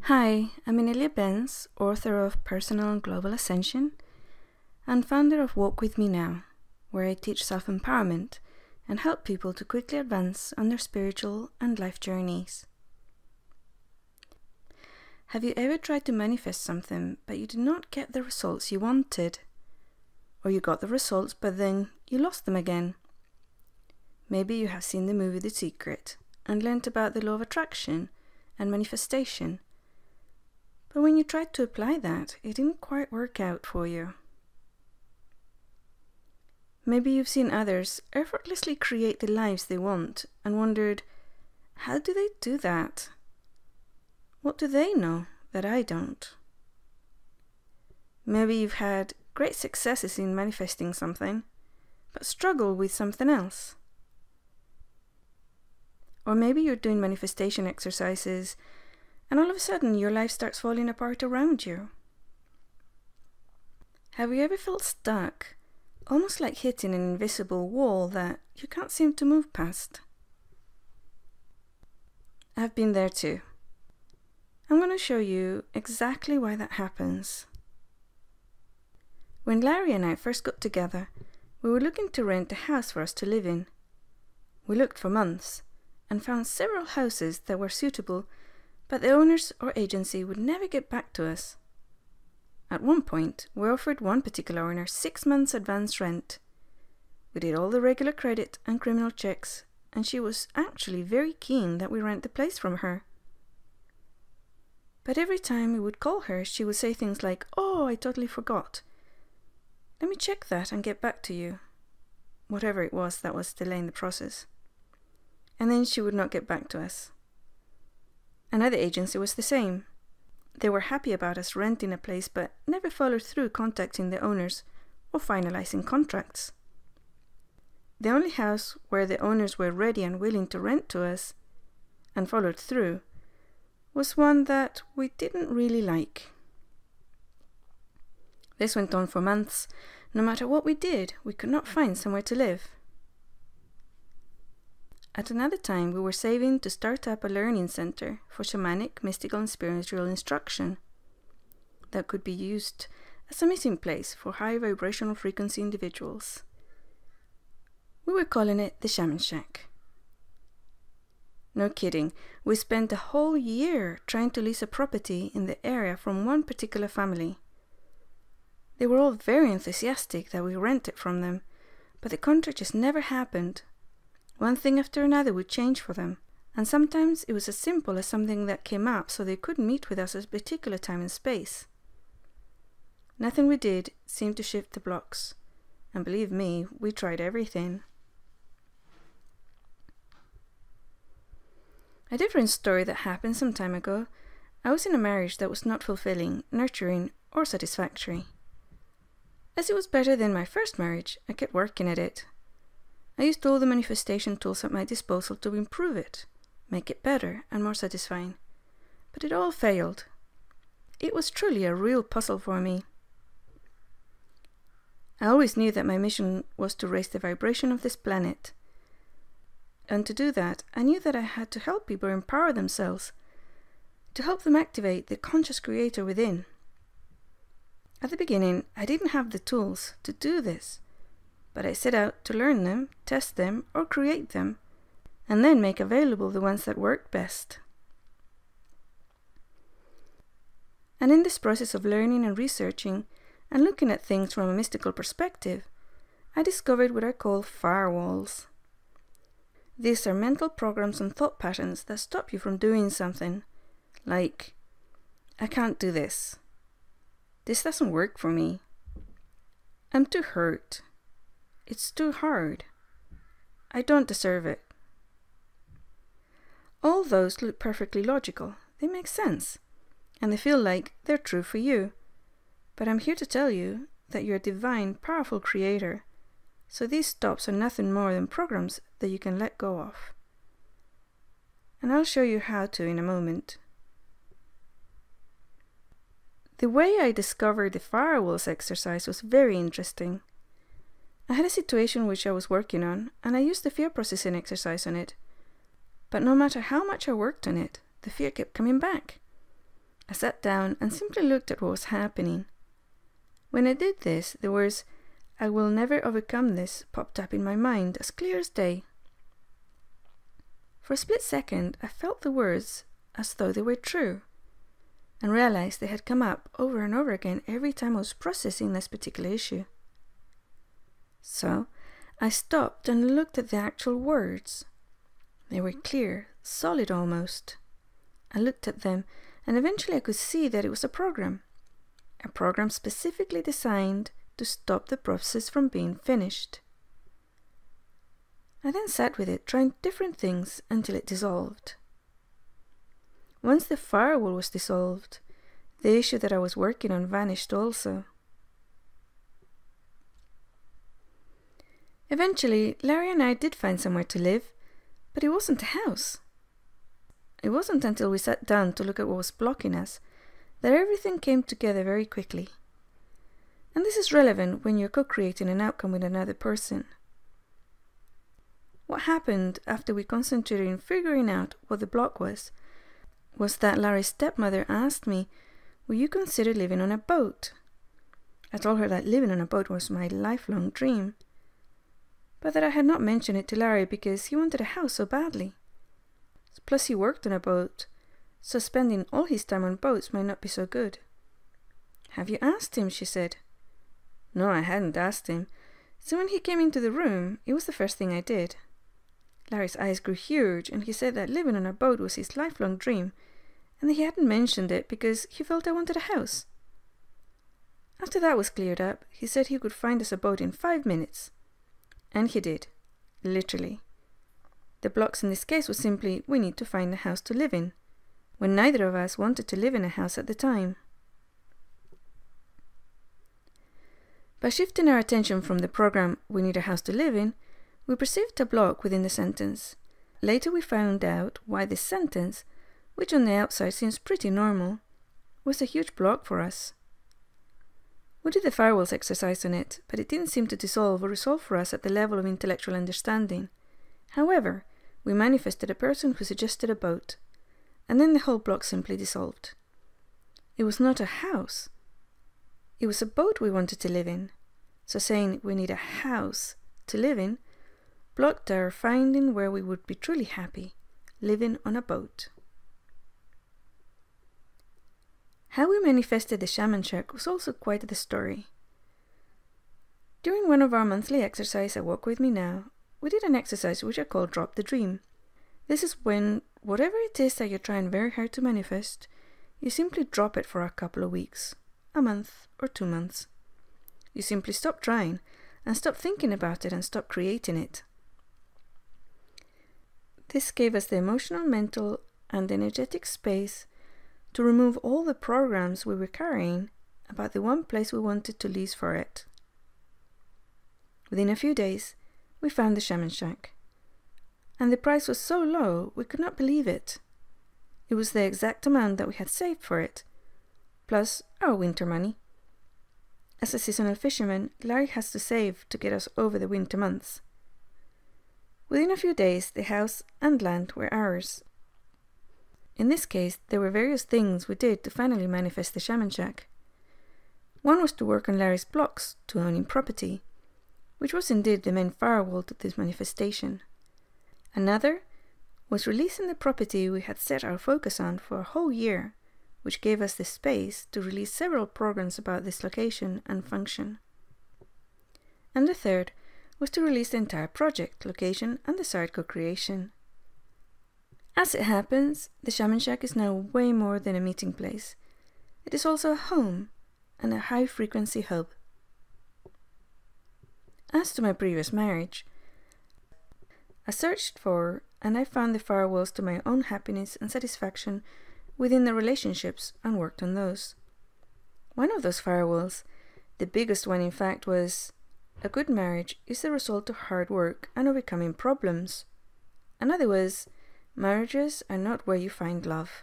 Hi, I'm Inelia Benz, author of Personal and Global Ascension, and founder of Walk With Me Now, where I teach self-empowerment and help people to quickly advance on their spiritual and life journeys. Have you ever tried to manifest something, but you did not get the results you wanted? Or you got the results, but then you lost them again? Maybe you have seen the movie The Secret and learnt about the law of attraction and manifestation. But when you tried to apply that, it didn't quite work out for you. Maybe you've seen others effortlessly create the lives they want and wondered, how do they do that? What do they know that I don't? Maybe you've had great successes in manifesting something, but struggle with something else. Or maybe you're doing manifestation exercises and all of a sudden your life starts falling apart around you. Have you ever felt stuck, almost like hitting an invisible wall that you can't seem to move past? I've been there too. I'm going to show you exactly why that happens. When Larry and I first got together, we were looking to rent a house for us to live in. We looked for months and found several houses that were suitable, but the owners or agency would never get back to us. At one point, we offered one particular owner 6 months advance rent. We did all the regular credit and criminal checks, and she was actually very keen that we rent the place from her. But every time we would call her, she would say things like, "Oh, I totally forgot. Let me check that and get back to you." Whatever it was that was delaying the process. And then she would not get back to us. Another agency was the same. They were happy about us renting a place but never followed through contacting the owners or finalizing contracts. The only house where the owners were ready and willing to rent to us and followed through was one that we didn't really like. This went on for months. No matter what we did, we could not find somewhere to live. At another time, we were saving to start up a learning center for shamanic, mystical and spiritual instruction that could be used as a meeting place for high vibrational frequency individuals. We were calling it the Shaman Shack. No kidding, we spent a whole year trying to lease a property in the area from one particular family. They were all very enthusiastic that we rent it from them, but the contract just never happened. One thing after another would change for them, and sometimes it was as simple as something that came up so they couldn't meet with us at a particular time and space. Nothing we did seemed to shift the blocks, and believe me, we tried everything. A different story that happened some time ago. I was in a marriage that was not fulfilling, nurturing, or satisfactory. As it was better than my first marriage, I kept working at it. I used all the manifestation tools at my disposal to improve it, make it better and more satisfying. But it all failed. It was truly a real puzzle for me. I always knew that my mission was to raise the vibration of this planet. And to do that, I knew that I had to help people empower themselves, to help them activate the conscious creator within. At the beginning, I didn't have the tools to do this. But I set out to learn them, test them, or create them, and then make available the ones that worked best. And in this process of learning and researching, and looking at things from a mystical perspective, I discovered what I call firewalls. These are mental programs and thought patterns that stop you from doing something, like, "I can't do this. This doesn't work for me. I'm too hurt. It's too hard. I don't deserve it." All those look perfectly logical. They make sense. And they feel like they're true for you. But I'm here to tell you that you're a divine, powerful creator. So these stops are nothing more than programs that you can let go of. And I'll show you how to in a moment. The way I discovered the firewalls exercise was very interesting. I had a situation which I was working on, and I used the fear processing exercise on it. But no matter how much I worked on it, the fear kept coming back. I sat down and simply looked at what was happening. When I did this, the words, "I will never overcome this," popped up in my mind as clear as day. For a split second, I felt the words as though they were true, and realized they had come up over and over again every time I was processing this particular issue. So, I stopped and looked at the actual words. They were clear, solid almost. I looked at them, and eventually I could see that it was a program specifically designed to stop the process from being finished. I then sat with it, trying different things until it dissolved. Once the firewall was dissolved, the issue that I was working on vanished also. Eventually, Larry and I did find somewhere to live, but it wasn't a house. It wasn't until we sat down to look at what was blocking us that everything came together very quickly. And this is relevant when you're co-creating an outcome with another person. What happened after we concentrated in figuring out what the block was that Larry's stepmother asked me, "Will you consider living on a boat?" I told her that living on a boat was my lifelong dream, but that I had not mentioned it to Larry because he wanted a house so badly. Plus he worked on a boat, so spending all his time on boats might not be so good. "Have you asked him?" she said. No, I hadn't asked him, so when he came into the room, it was the first thing I did. Larry's eyes grew huge, and he said that living on a boat was his lifelong dream, and that he hadn't mentioned it because he felt I wanted a house. After that was cleared up, he said he could find us a boat in 5 minutes. And he did, literally. The blocks in this case was simply, we need to find a house to live in, when neither of us wanted to live in a house at the time. By shifting our attention from the program, "we need a house to live in," we perceived a block within the sentence. Later we found out why this sentence, which on the outside seems pretty normal, was a huge block for us. We did the firewalls exercise on it, but it didn't seem to dissolve or resolve for us at the level of intellectual understanding. However, we manifested a person who suggested a boat, and then the whole block simply dissolved. It was not a house. It was a boat we wanted to live in, so saying we need a house to live in blocked our finding where we would be truly happy, living on a boat. How we manifested the shaman shack was also quite the story. During one of our monthly exercises at Walk With Me Now, we did an exercise which I call Drop the Dream. This is when whatever it is that you're trying very hard to manifest, you simply drop it for a couple of weeks, a month or 2 months. You simply stop trying and stop thinking about it and stop creating it. This gave us the emotional, mental, and energetic space to remove all the programs we were carrying about the one place we wanted to lease for it. Within a few days, we found the shaman shack, and the price was so low we could not believe it. It was the exact amount that we had saved for it, plus our winter money. As a seasonal fisherman, Larry has to save to get us over the winter months. Within a few days, the house and land were ours. In this case, there were various things we did to finally manifest the shaman shack. One was to work on Larry's blocks to owning property, which was indeed the main firewall to this manifestation. Another was releasing the property we had set our focus on for a whole year, which gave us the space to release several programs about this location and function. And the third was to release the entire project, location, and desired co-creation. As it happens, the shaman shack is now way more than a meeting place. It is also a home and a high-frequency hub. As to my previous marriage, I searched for and I found the firewalls to my own happiness and satisfaction within the relationships and worked on those. One of those firewalls, the biggest one in fact, was a good marriage is the result of hard work and overcoming problems. Another was marriages are not where you find love.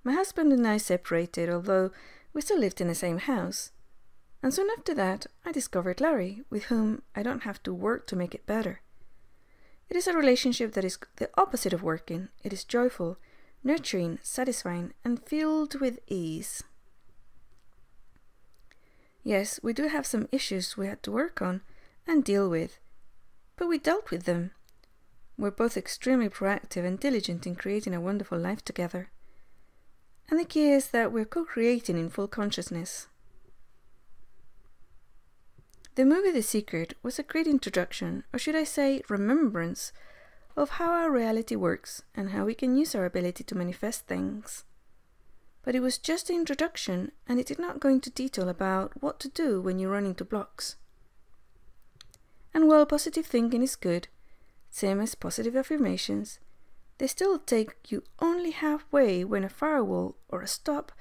My husband and I separated, although we still lived in the same house. And soon after that, I discovered Larry, with whom I don't have to work to make it better. It is a relationship that is the opposite of working. It is joyful, nurturing, satisfying, and filled with ease. Yes, we do have some issues we had to work on and deal with, but we dealt with them. We're both extremely proactive and diligent in creating a wonderful life together. And the key is that we're co-creating in full consciousness. The movie The Secret was a great introduction, or should I say remembrance, of how our reality works and how we can use our ability to manifest things. But it was just an introduction, and it did not go into detail about what to do when you run into blocks. And while positive thinking is good, same as positive affirmations, they still take you only halfway when a firewall or a stop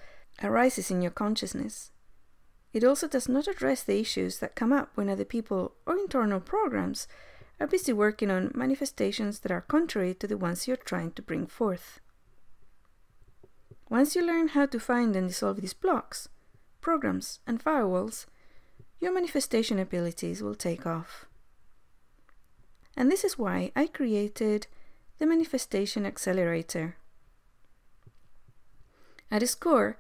arises in your consciousness. It also does not address the issues that come up when other people or internal programs are busy working on manifestations that are contrary to the ones you're trying to bring forth. Once you learn how to find and dissolve these blocks, programs, and firewalls, your manifestation abilities will take off. And this is why I created the Manifestation Accelerator. At its core,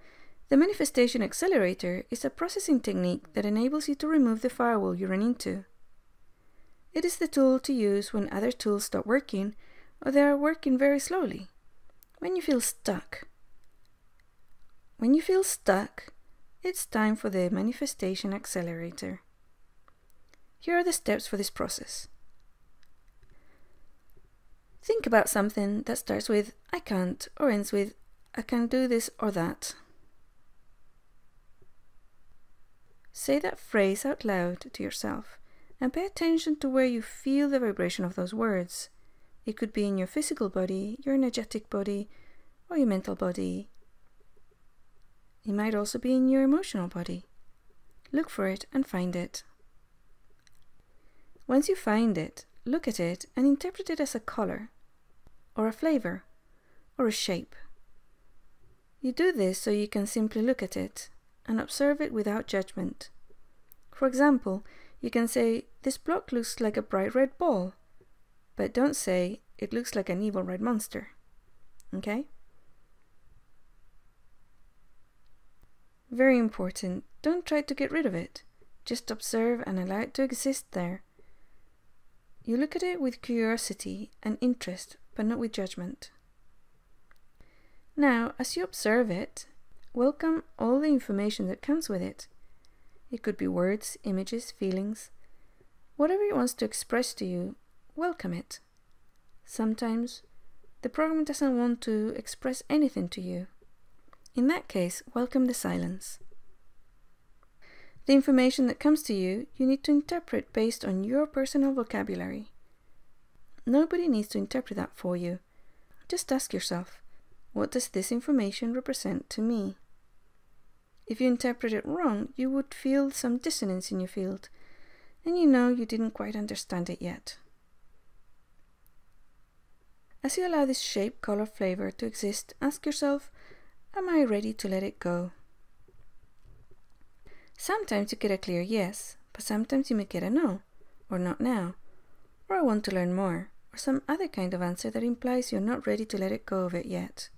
the Manifestation Accelerator is a processing technique that enables you to remove the firewall you run into. It is the tool to use when other tools stop working or they are working very slowly. When you feel stuck. When you feel stuck, it's time for the Manifestation Accelerator. Here are the steps for this process. Think about something that starts with I can't or ends with I can do this or that. Say that phrase out loud to yourself and pay attention to where you feel the vibration of those words. It could be in your physical body, your energetic body, or your mental body. It might also be in your emotional body. Look for it and find it. Once you find it, look at it and interpret it as a color, or a flavor, or a shape. You do this so you can simply look at it and observe it without judgment. For example, you can say, this block looks like a bright red ball, but don't say, it looks like an evil red monster. Okay? Very important, don't try to get rid of it. Just observe and allow it to exist there. You look at it with curiosity and interest, but not with judgment. Now, as you observe it, welcome all the information that comes with it. It could be words, images, feelings. Whatever it wants to express to you, welcome it. Sometimes, the program doesn't want to express anything to you. In that case, welcome the silence. The information that comes to you, you need to interpret based on your personal vocabulary. Nobody needs to interpret that for you. Just ask yourself, what does this information represent to me? If you interpret it wrong, you would feel some dissonance in your field, and you know you didn't quite understand it yet. As you allow this shape, color, flavor to exist, ask yourself, am I ready to let it go? Sometimes you get a clear yes, but sometimes you may get a no, or not now, or I want to learn more, or some other kind of answer that implies you're not ready to let it go of it yet.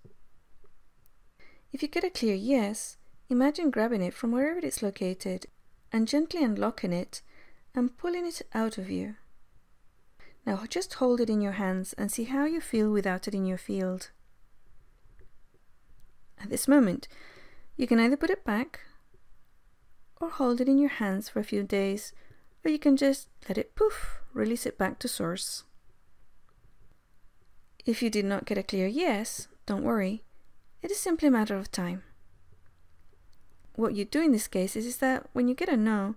If you get a clear yes, imagine grabbing it from wherever it's located and gently unlocking it and pulling it out of you. Now just hold it in your hands and see how you feel without it in your field. At this moment, you can either put it back or hold it in your hands for a few days, or you can just let it poof, release it back to source. If you did not get a clear yes, don't worry. It is simply a matter of time. What you do in this case is that when you get a no,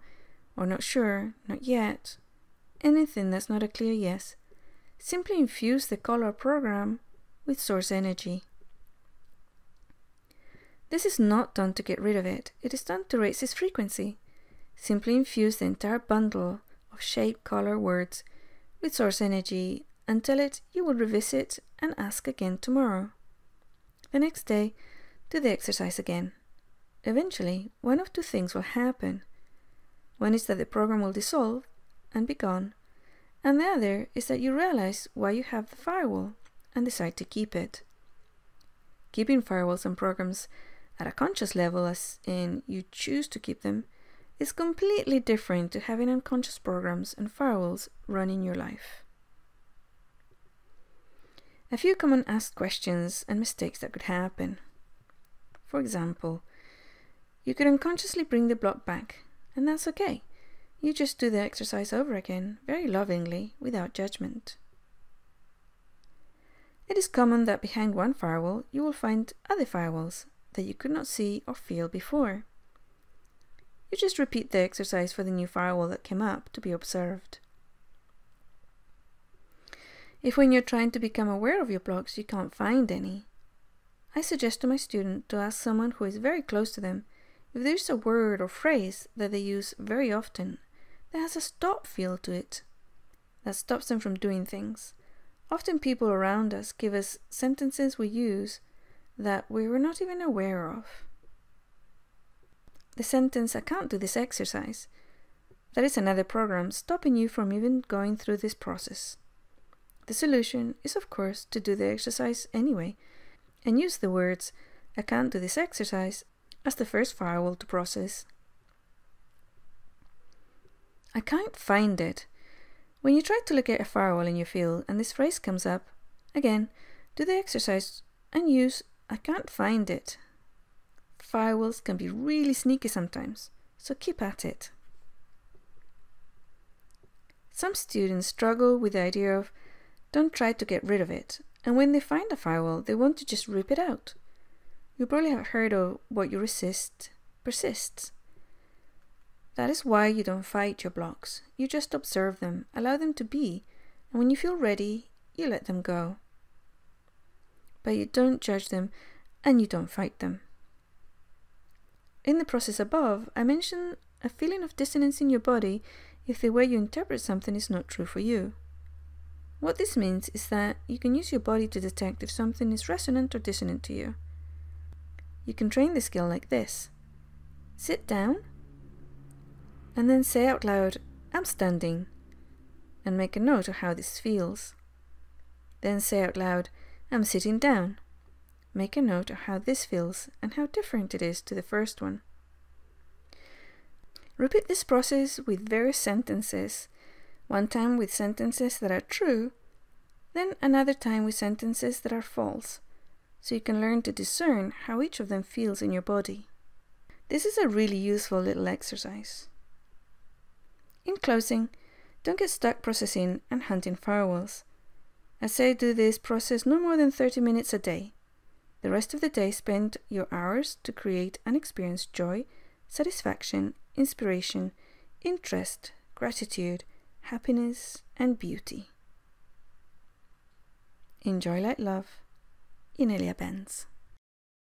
or not sure, not yet, anything that's not a clear yes, simply infuse the color program with source energy. This is not done to get rid of it, it is done to raise its frequency. Simply infuse the entire bundle of shape, color, words with source energy and tell it you will revisit and ask again tomorrow. The next day, do the exercise again. Eventually, one of two things will happen. One is that the program will dissolve and be gone, and the other is that you realize why you have the firewall and decide to keep it. Keeping firewalls and programs at a conscious level, as in you choose to keep them, is completely different to having unconscious programs and firewalls running your life. A few common asked questions and mistakes that could happen. For example, you could unconsciously bring the block back, and that's okay. You just do the exercise over again, very lovingly, without judgment. It is common that behind one firewall you will find other firewalls that you could not see or feel before. You just repeat the exercise for the new firewall that came up to be observed. If when you're trying to become aware of your blocks you can't find any, I suggest to my student to ask someone who is very close to them if there's a word or phrase that they use very often that has a stop feel to it, that stops them from doing things. Often people around us give us sentences we use that we were not even aware of. The sentence, "I can't do this exercise," that is another program stopping you from even going through this process. The solution is, of course, to do the exercise anyway, and use the words, "I can't do this exercise," as the first firewall to process. I can't find it. When you try to locate a firewall in your field and this phrase comes up, again, do the exercise and use "I can't find it." Firewalls can be really sneaky sometimes, so keep at it. Some students struggle with the idea of don't try to get rid of it, and when they find a firewall, they want to just rip it out. You probably have heard of what you resist persists. That is why you don't fight your blocks. You just observe them, allow them to be, and when you feel ready, you let them go. But you don't judge them, and you don't fight them. In the process above, I mentioned a feeling of dissonance in your body if the way you interpret something is not true for you. What this means is that you can use your body to detect if something is resonant or dissonant to you. You can train the skill like this. Sit down, and then say out loud, "I'm standing," and make a note of how this feels. Then say out loud, "I'm sitting down." Make a note of how this feels and how different it is to the first one. Repeat this process with various sentences, one time with sentences that are true, then another time with sentences that are false, so you can learn to discern how each of them feels in your body. This is a really useful little exercise. In closing, don't get stuck processing and hunting firewalls. I say do this process no more than 30 minutes a day. The rest of the day spend your hours to create and experience joy, satisfaction, inspiration, interest, gratitude, happiness, and beauty. Enjoy like love, Inelia Benz.